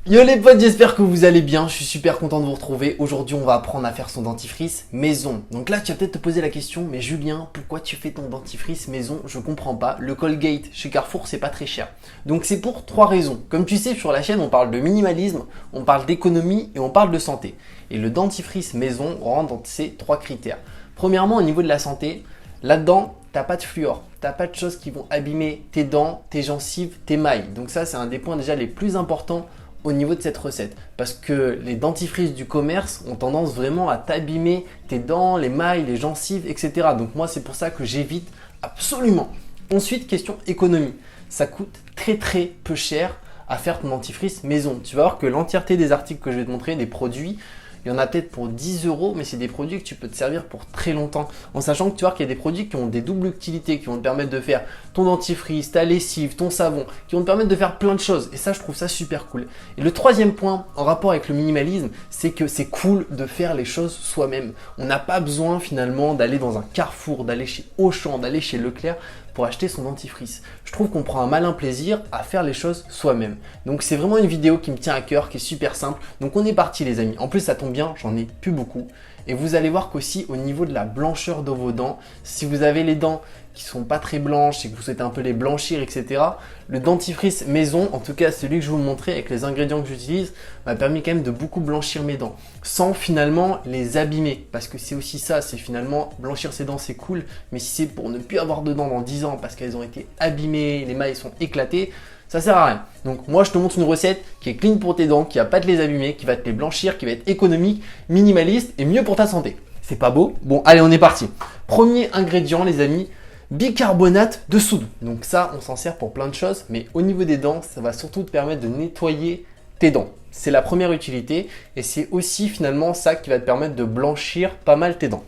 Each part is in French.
Yo les potes, j'espère que vous allez bien, je suis super content de vous retrouver. Aujourd'hui on va apprendre à faire son dentifrice maison. Donc là tu vas peut-être te poser la question, mais Julien, pourquoi tu fais ton dentifrice maison? Je comprends pas, le Colgate chez Carrefour c'est pas très cher. Donc c'est pour 3 raisons. Comme tu sais sur la chaîne on parle de minimalisme, on parle d'économie et on parle de santé. Et le dentifrice maison rentre dans ces 3 critères. Premièrement au niveau de la santé, là-dedans t'as pas de fluor, t'as pas de choses qui vont abîmer tes dents, tes gencives, tes mailles. Donc ça c'est un des points déjà les plus importants au niveau de cette recette, parce que les dentifrices du commerce ont tendance vraiment à t'abîmer tes dents, les mailles, les gencives, etc. Donc moi c'est pour ça que j'évite absolument. Ensuite, question économie, ça coûte très peu cher à faire ton dentifrice maison. Tu vas voir que l'entièreté des articles que je vais te montrer, des produits, il y en a peut-être pour 10 €, mais c'est des produits que tu peux te servir pour très longtemps. En sachant que tu vois qu'il y a des produits qui ont des doubles utilités, qui vont te permettre de faire ton dentifrice, ta lessive, ton savon, qui vont te permettre de faire plein de choses. Et ça, je trouve ça super cool. Et le troisième point, en rapport avec le minimalisme, c'est que c'est cool de faire les choses soi-même. On n'a pas besoin finalement d'aller dans un Carrefour, d'aller chez Auchan, d'aller chez Leclerc pour acheter son dentifrice. Je trouve qu'on prend un malin plaisir à faire les choses soi-même. Donc c'est vraiment une vidéo qui me tient à cœur, qui est super simple. Donc on est parti les amis. En plus ça tombe bien, j'en ai plus beaucoup. Et vous allez voir qu'aussi au niveau de la blancheur de vos dents, si vous avez les dents qui sont pas très blanches et que vous souhaitez un peu les blanchir, etc. Le dentifrice maison, en tout cas celui que je vais vous montrer avec les ingrédients que j'utilise, m'a permis quand même de beaucoup blanchir mes dents, sans finalement les abîmer. Parce que c'est aussi ça, c'est finalement blanchir ses dents c'est cool, mais si c'est pour ne plus avoir de dents dans 10 ans parce qu'elles ont été abîmées, les mailles sont éclatées, ça sert à rien. Donc moi je te montre une recette qui est clean pour tes dents, qui va pas te les abîmer, qui va te les blanchir, qui va être économique, minimaliste et mieux pour ta santé. C'est pas beau? Bon allez on est parti. Premier ingrédient les amis, bicarbonate de soude. Donc ça on s'en sert pour plein de choses, mais au niveau des dents ça va surtout te permettre de nettoyer tes dents. C'est la première utilité et c'est aussi finalement ça qui va te permettre de blanchir pas mal tes dents.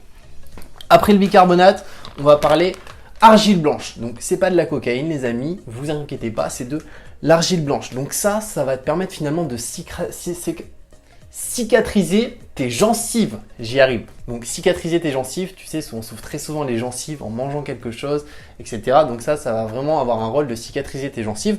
Après le bicarbonate, on va parler argile blanche. Donc c'est pas de la cocaïne les amis, vous inquiétez pas, c'est de l'argile blanche. Donc ça va te permettre finalement de cicatriser tes gencives. J'y arrive. Donc cicatriser tes gencives, tu sais, on souffre très souvent les gencives en mangeant quelque chose, etc. Donc ça va vraiment avoir un rôle de cicatriser tes gencives.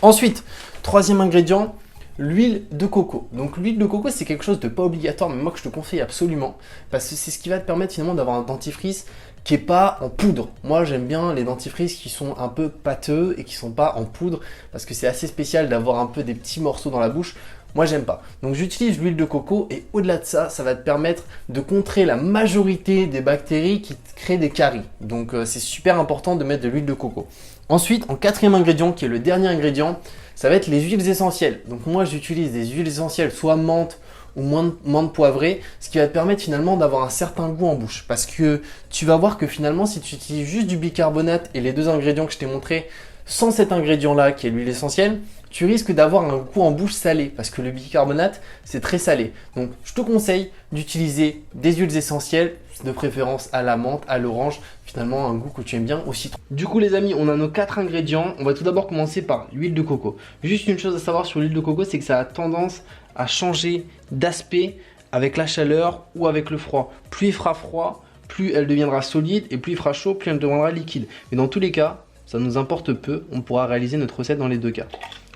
Ensuite, troisième ingrédient, l'huile de coco. Donc l'huile de coco c'est quelque chose de pas obligatoire, mais moi que je te conseille absolument, parce que c'est ce qui va te permettre finalement d'avoir un dentifrice qui est pas en poudre. Moi j'aime bien les dentifrices qui sont un peu pâteux et qui sont pas en poudre, parce que c'est assez spécial d'avoir un peu des petits morceaux dans la bouche. Moi j'aime pas. Donc j'utilise l'huile de coco et au-delà de ça, ça va te permettre de contrer la majorité des bactéries qui te créent des caries. Donc c'est super important de mettre de l'huile de coco. Ensuite, en quatrième ingrédient, qui est le dernier ingrédient, ça va être les huiles essentielles. Donc moi j'utilise des huiles essentielles, soit menthe ou menthe poivrée, ce qui va te permettre finalement d'avoir un certain goût en bouche. Parce que tu vas voir que finalement si tu utilises juste du bicarbonate et les deux ingrédients que je t'ai montrés, sans cet ingrédient-là qui est l'huile essentielle, tu risques d'avoir un goût en bouche salé parce que le bicarbonate, c'est très salé. Donc, je te conseille d'utiliser des huiles essentielles, de préférence à la menthe, à l'orange, finalement un goût que tu aimes bien au citron. Du coup, les amis, on a nos 4 ingrédients. On va tout d'abord commencer par l'huile de coco. Juste une chose à savoir sur l'huile de coco, c'est que ça a tendance à changer d'aspect avec la chaleur ou avec le froid. Plus il fera froid, plus elle deviendra solide et plus il fera chaud, plus elle deviendra liquide. Mais dans tous les cas, ça nous importe peu, on pourra réaliser notre recette dans les deux cas.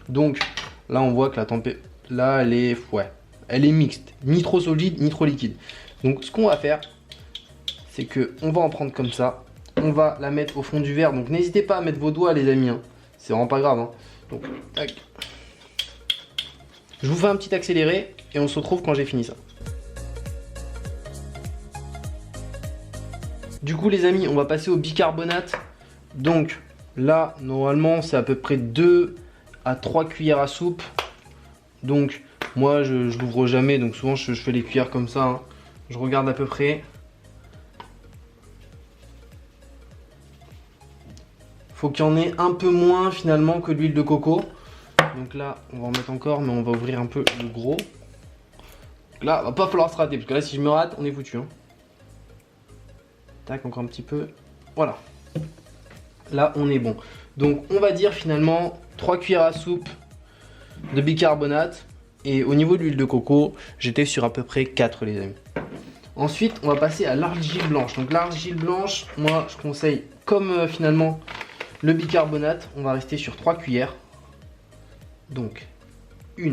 Donc là on voit que la température, là elle est mixte, ni trop solide ni trop liquide. Donc ce qu'on va faire, c'est que on va en prendre comme ça, on va la mettre au fond du verre. Donc n'hésitez pas à mettre vos doigts les amis, hein. C'est vraiment pas grave. Hein. Donc tac. Je vous fais un petit accéléré et on se retrouve quand j'ai fini ça. Du coup les amis, on va passer au bicarbonate. Donc là, normalement, c'est à peu près 2 à 3 cuillères à soupe. Donc, moi, je l'ouvre jamais. Donc, souvent, je fais les cuillères comme ça. Hein. Je regarde à peu près. Faut qu'il y en ait un peu moins, finalement, que l'huile de coco. Donc là, on va en mettre encore, mais on va ouvrir un peu le gros. Donc là, va pas falloir se rater. Parce que là, si je me rate, on est foutu. Hein. Tac, encore un petit peu. Voilà. Là on est bon. Donc on va dire finalement 3 cuillères à soupe de bicarbonate. Et au niveau de l'huile de coco, j'étais sur à peu près 4 les amis. Ensuite on va passer à l'argile blanche. Donc l'argile blanche, moi je conseille comme finalement le bicarbonate, on va rester sur 3 cuillères. Donc 1,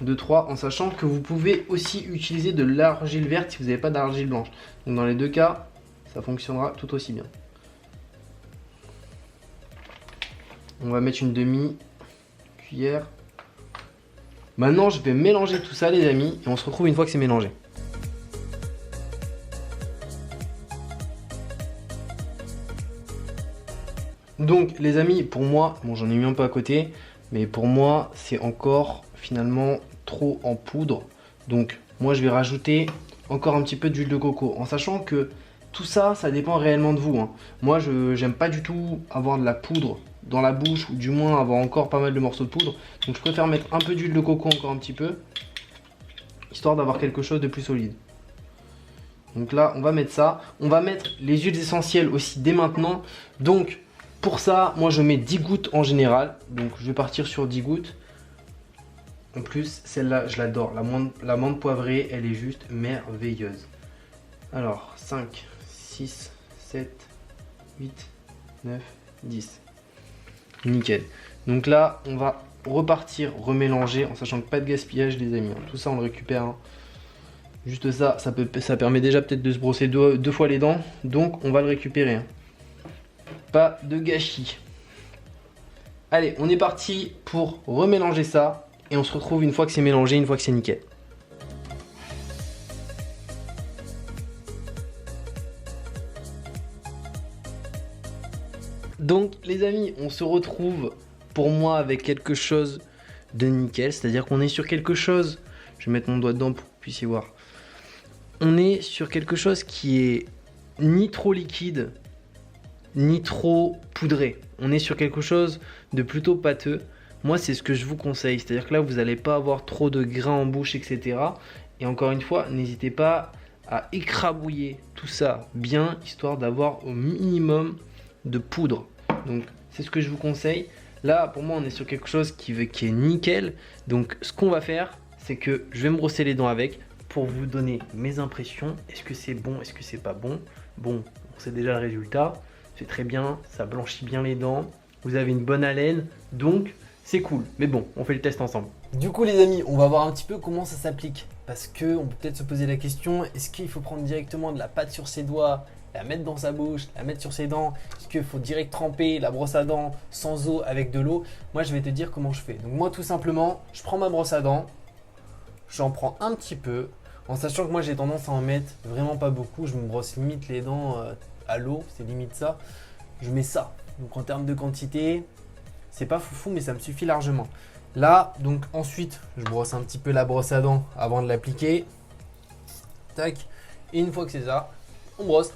de 3, en sachant que vous pouvez aussi utiliser de l'argile verte si vous n'avez pas d'argile blanche. Donc dans les deux cas, ça fonctionnera tout aussi bien. On va mettre une demi-cuillère. Maintenant, je vais mélanger tout ça, les amis, et on se retrouve une fois que c'est mélangé. Donc, les amis, pour moi, bon, j'en ai mis un peu à côté, mais pour moi, c'est encore finalement trop en poudre. Donc, moi, je vais rajouter encore un petit peu d'huile de coco, en sachant que tout ça, ça dépend réellement de vous, hein. Moi, j'aime pas du tout avoir de la poudre dans la bouche, ou du moins avoir encore pas mal de morceaux de poudre. Donc je préfère mettre un peu d'huile de coco encore un petit peu, histoire d'avoir quelque chose de plus solide. Donc là, on va mettre ça. On va mettre les huiles essentielles aussi dès maintenant. Donc pour ça, moi je mets 10 gouttes en général. Donc je vais partir sur 10 gouttes. En plus, celle-là, je l'adore. La menthe poivrée, elle est juste merveilleuse. Alors, 5, 6, 7, 8, 9, 10. Nickel. Donc là, on va repartir, remélanger, en sachant que pas de gaspillage, les amis. Tout ça, on le récupère, hein. Juste ça, ça permet déjà peut-être de se brosser deux fois les dents. Donc, on va le récupérer, hein. Pas de gâchis. Allez, on est parti pour remélanger ça. Et on se retrouve une fois que c'est mélangé, une fois que c'est nickel. Donc les amis, on se retrouve pour moi avec quelque chose de nickel, c'est-à-dire qu'on est sur quelque chose, je vais mettre mon doigt dedans pour que vous puissiez voir, on est sur quelque chose qui est ni trop liquide, ni trop poudré, on est sur quelque chose de plutôt pâteux. Moi c'est ce que je vous conseille, c'est-à-dire que là vous n'allez pas avoir trop de grains en bouche, etc. Et encore une fois, n'hésitez pas à écrabouiller tout ça bien, histoire d'avoir au minimum de poudre. Donc c'est ce que je vous conseille. Là pour moi on est sur quelque chose qui est nickel. Donc ce qu'on va faire, c'est que je vais me brosser les dents avec pour vous donner mes impressions. Est-ce que c'est bon, est-ce que c'est pas bon? Bon, on sait déjà le résultat. C'est très bien, ça blanchit bien les dents. Vous avez une bonne haleine, donc c'est cool. Mais bon, on fait le test ensemble. Du coup les amis, on va voir un petit peu comment ça s'applique. Parce qu'on peut peut-être se poser la question, est-ce qu'il faut prendre directement de la pâte sur ses doigts, la mettre dans sa bouche, la mettre sur ses dents? Est-ce qu'il faut direct tremper la brosse à dents sans eau avec de l'eau? Moi je vais te dire comment je fais. Donc moi tout simplement, je prends ma brosse à dents, j'en prends un petit peu, en sachant que moi j'ai tendance à en mettre vraiment pas beaucoup. Je me brosse limite les dents à l'eau, c'est limite ça. Je mets ça. Donc en termes de quantité, c'est pas foufou mais ça me suffit largement. Là, donc ensuite, je brosse un petit peu la brosse à dents avant de l'appliquer. Tac. Et une fois que c'est ça, on brosse.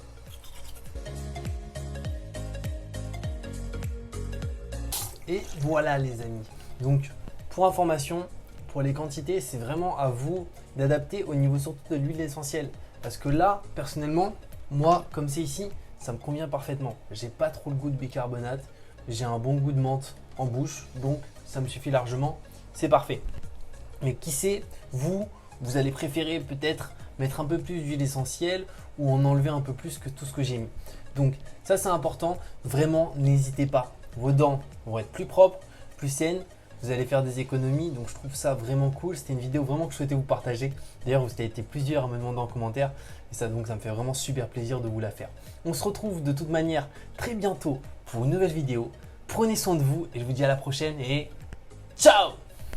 Et voilà les amis. Donc pour information, pour les quantités, c'est vraiment à vous d'adapter au niveau surtout de l'huile essentielle. Parce que là, personnellement, moi, comme c'est ici, ça me convient parfaitement. J'ai pas trop le goût de bicarbonate. J'ai un bon goût de menthe en bouche, donc ça me suffit largement, c'est parfait. Mais qui sait, vous allez préférer peut-être mettre un peu plus d'huile essentielle ou en enlever un peu plus que tout ce que j'ai mis. Donc ça c'est important, vraiment n'hésitez pas. Vos dents vont être plus propres, plus saines, vous allez faire des économies, donc je trouve ça vraiment cool. C'était une vidéo vraiment que je souhaitais vous partager. D'ailleurs vous avez été plusieurs à me demander en commentaire et ça, donc ça me fait vraiment super plaisir de vous la faire. On se retrouve de toute manière très bientôt pour une nouvelle vidéo. Prenez soin de vous et je vous dis à la prochaine et ciao!